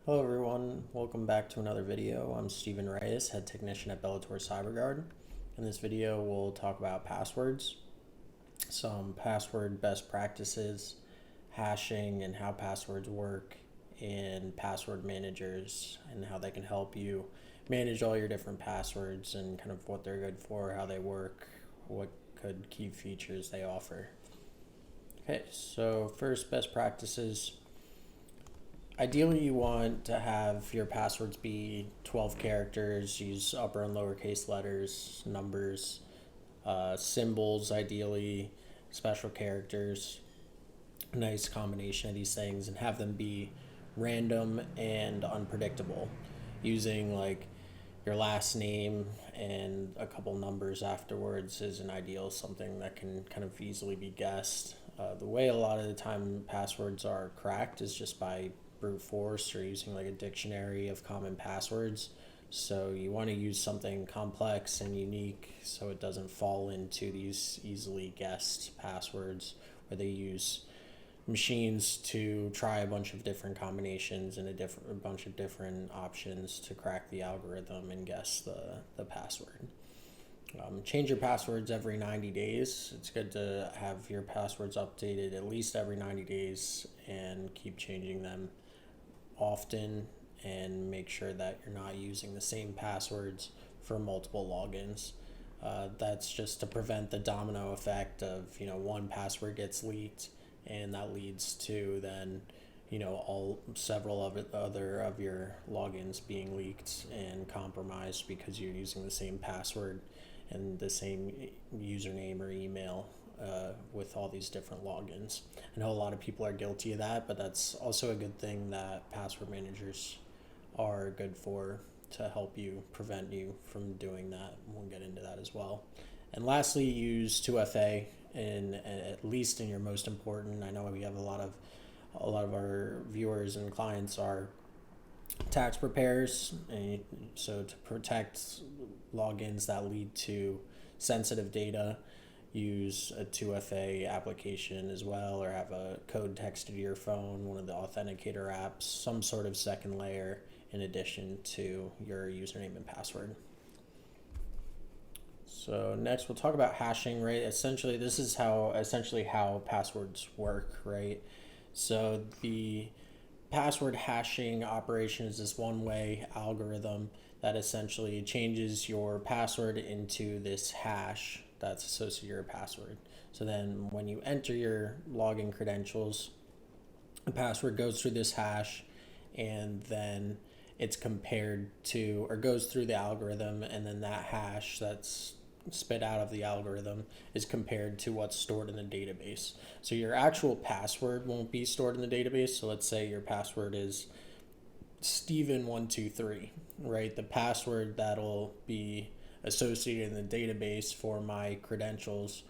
Hello everyone, welcome back to another video. I'm Steven Reyes, head technician at Bellator CyberGuard. In this video, we'll talk about passwords, some password best practices, hashing and how passwords work, and password managers and how they can help you manage all your different passwords and kind of what they're good for, how they work, what good key features they offer. Okay, so first, best practices. Ideally, you want to have your passwords be 12 characters, use upper and lowercase letters, numbers, symbols, ideally, special characters, nice combination of these things, and have them be random and unpredictable using like your last name and a couple numbers afterwards is an ideal, something that can kind of easily be guessed. The way a lot of the time passwords are cracked is just by brute force or using like a dictionary of common passwords. So you want to use something complex and unique so it doesn't fall into these easily guessed passwords where they use machines to try a bunch of different combinations and a bunch of different options to crack the algorithm and guess the password. Change your passwords every 90 days. It's good to have your passwords updated at least every 90 days and keep changing them often and make sure that you're not using the same passwords for multiple logins. That's just to prevent the domino effect of, one password gets leaked and that leads to then all several of other of your logins being leaked and compromised because you're using the same password and the same username or email with all these different logins. I know a lot of people are guilty of that, but that's also a good thing that password managers are good for to help you prevent you from doing that. We'll get into that as well. And lastly, use 2FA in at least in your most important. I know we have a lot of our viewers and clients are tax preparers, and so to protect logins that lead to sensitive data, use a 2FA application as well, or have a code texted to your phone, one of the authenticator apps, some sort of second layer in addition to your username and password. So next we'll talk about hashing, right? Essentially, this is how passwords work, right? So the password hashing operation is this one-way algorithm that essentially changes your password into this hash that's associated with your password. So then when you enter your login credentials, the password goes through this hash and then it's compared to or goes through the algorithm, and then that hash that's spit out of the algorithm is compared to what's stored in the database. So your actual password won't be stored in the database. So let's say your password is Steven123, right? The password that'll be associated in the database for my credentials,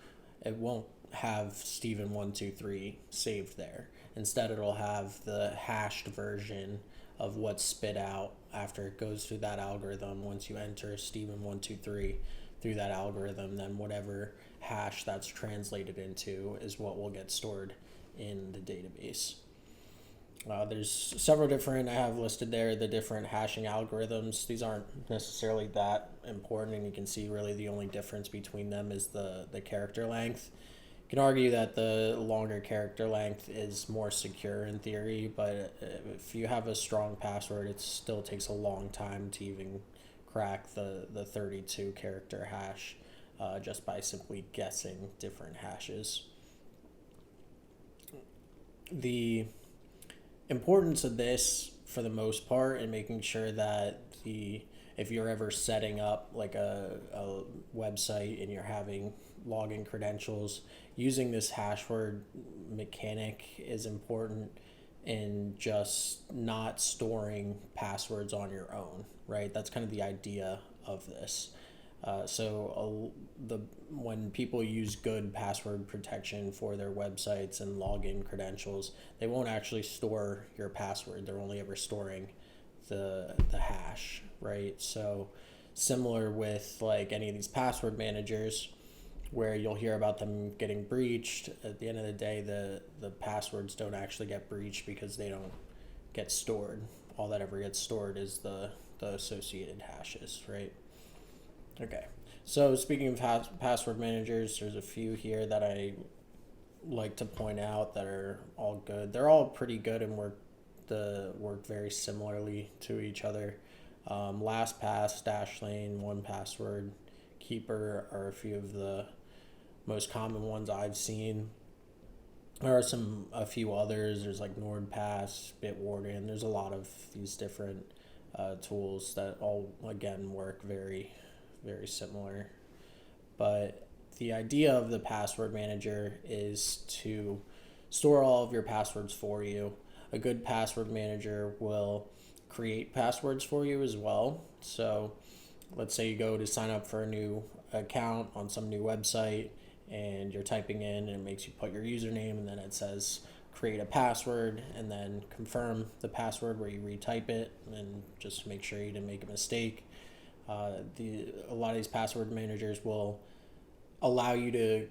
it won't have Steven123 saved there. Instead, it'll have the hashed version of what's spit out after it goes through that algorithm. Once you enter Steven123 through that algorithm, then whatever hash that's translated into is what will get stored in the database. There's several different, I have listed there the different hashing algorithms. These aren't necessarily that important, and you can see really the only difference between them is the character length. You can argue that the longer character length is more secure in theory, but if you have a strong password, it still takes a long time to even crack the 32 character hash just by simply guessing different hashes. The importance of this for the most part and making sure that if you're ever setting up like a website and you're having login credentials, using this hash word mechanic is important in just not storing passwords on your own, right? That's kind of the idea of this. When people use good password protection for their websites and login credentials, they won't actually store your password. They're only ever storing the hash, right? So similar with like any of these password managers where you'll hear about them getting breached. At the end of the day, the passwords don't actually get breached because they don't get stored all that ever gets stored is the associated hashes, right? Okay. So speaking of password managers, there's a few here that I like to point out that are all good. They're all pretty good and work very similarly to each other. LastPass, Dashlane, 1Password, Keeper are a few of the most common ones I've seen. There are a few others. There's like NordPass, Bitwarden. There's a lot of these different tools that all again work very, very similar. But the idea of the password manager is to store all of your passwords for you. A good password manager will create passwords for you as well. So let's say you go to sign up for a new account on some new website and you're typing in and it makes you put your username and then it says create a password and then confirm the password where you retype it and just make sure you didn't make a mistake. A lot of these password managers will allow you to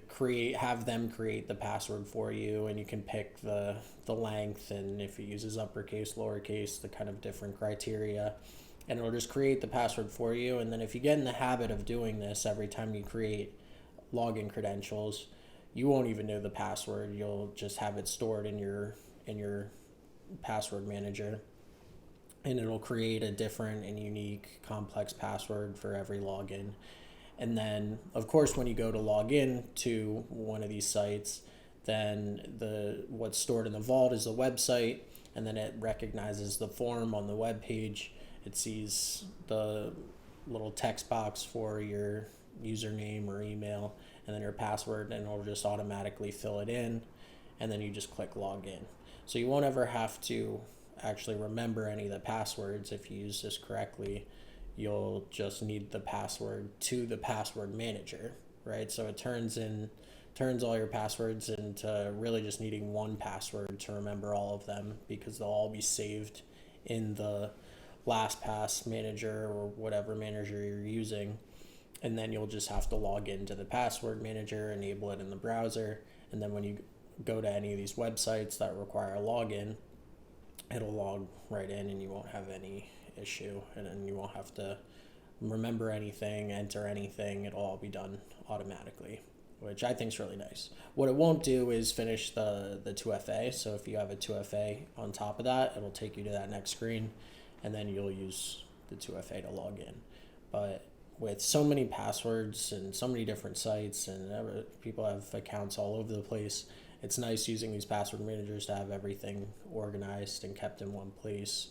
have them create the password for you, and you can pick the length, and if it uses uppercase, lowercase, the kind of different criteria, and it'll just create the password for you. And then if you get in the habit of doing this every time you create login credentials, you won't even know the password. You'll just have it stored in your password manager, and it'll create a different and unique complex password for every login. And then, of course, when you go to log in to one of these sites, then what's stored in the vault is the website, and then it recognizes the form on the web page. It sees the little text box for your username or email, and then your password, and it'll just automatically fill it in, and then you just click log in. So you won't ever have to actually remember any of the passwords if you use this correctly. You'll just need the password to the password manager, right? So it turns all your passwords into really just needing one password to remember all of them, because they'll all be saved in the LastPass manager or whatever manager you're using. And then you'll just have to log into the password manager, enable it in the browser, and then when you go to any of these websites that require a login, it'll log right in and you won't have any issue, and then you won't have to remember anything, enter anything. It'll all be done automatically, which I think is really nice. What it won't do is finish the 2FA. So if you have a 2FA on top of that, it'll take you to that next screen, and then you'll use the 2FA to log in. But with so many passwords and so many different sites, and people have accounts all over the place, it's nice using these password managers to have everything organized and kept in one place.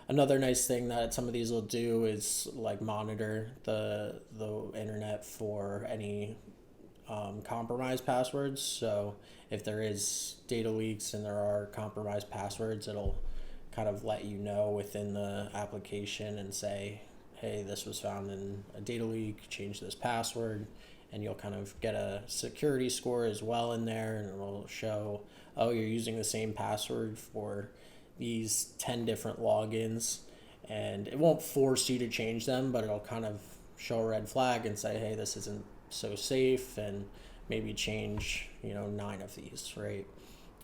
Another nice thing that some of these will do is like monitor the internet for any compromised passwords. So if there is data leaks and there are compromised passwords, it'll kind of let you know within the application and say, hey, this was found in a data leak, change this password, and you'll kind of get a security score as well in there, and it'll show, oh, you're using the same password for these 10 different logins, and it won't force you to change them, but it'll kind of show a red flag and say, hey, this isn't so safe, and maybe change 9 of these, right?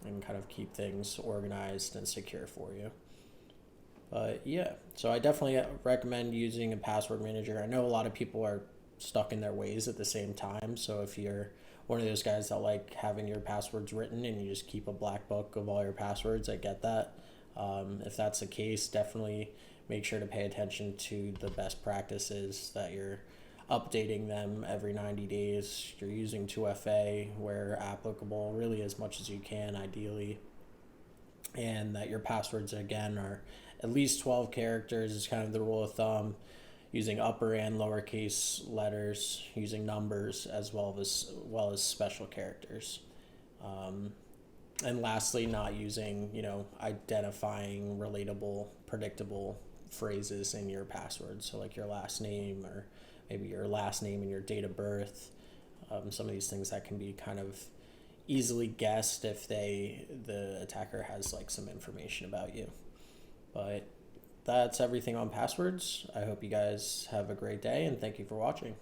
And kind of keep things organized and secure for you. But yeah, so I definitely recommend using a password manager. I know a lot of people are stuck in their ways at the same time, so if you're one of those guys that like having your passwords written and you just keep a black book of all your passwords, I get that. If that's the case, definitely make sure to pay attention to the best practices, that you're updating them every 90 days. You're using 2FA where applicable, really as much as you can, ideally. And that your passwords, again, are at least 12 characters is kind of the rule of thumb. Using upper and lowercase letters, using numbers as well as special characters. And lastly, not using, identifying, relatable, predictable phrases in your password. So like your last name, or maybe your last name and your date of birth. Some of these things that can be kind of easily guessed if the attacker has like some information about you. But that's everything on passwords. I hope you guys have a great day, and thank you for watching.